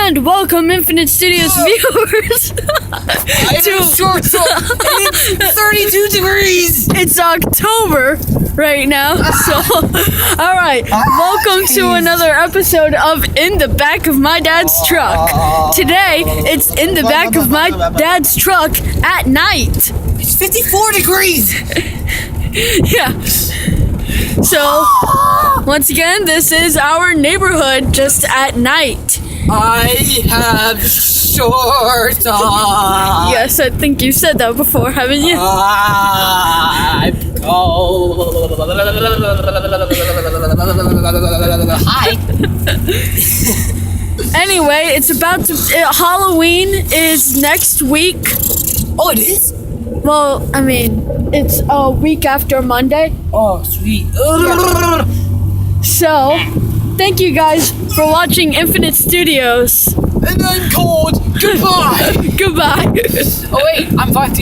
And welcome, Infinite Studios viewers. I'm short, so it's 32 degrees. It's October right now, so alright, welcome to another episode of In the Back of My Dad's Truck. Today, it's in the back of my dad's truck at night. It's 54 degrees. Yeah. So, once again, this is our neighborhood just at night. I have shorts on. Yes, I think you said that before, haven't you? I'm cold. Hi. Anyway, it's about to. Halloween is next week. Oh, it is? Well, I mean, it's a week after Monday. Oh, sweet. So, thank you guys for watching Infinite Studios. And I'm cold. Goodbye. Goodbye. Oh, wait.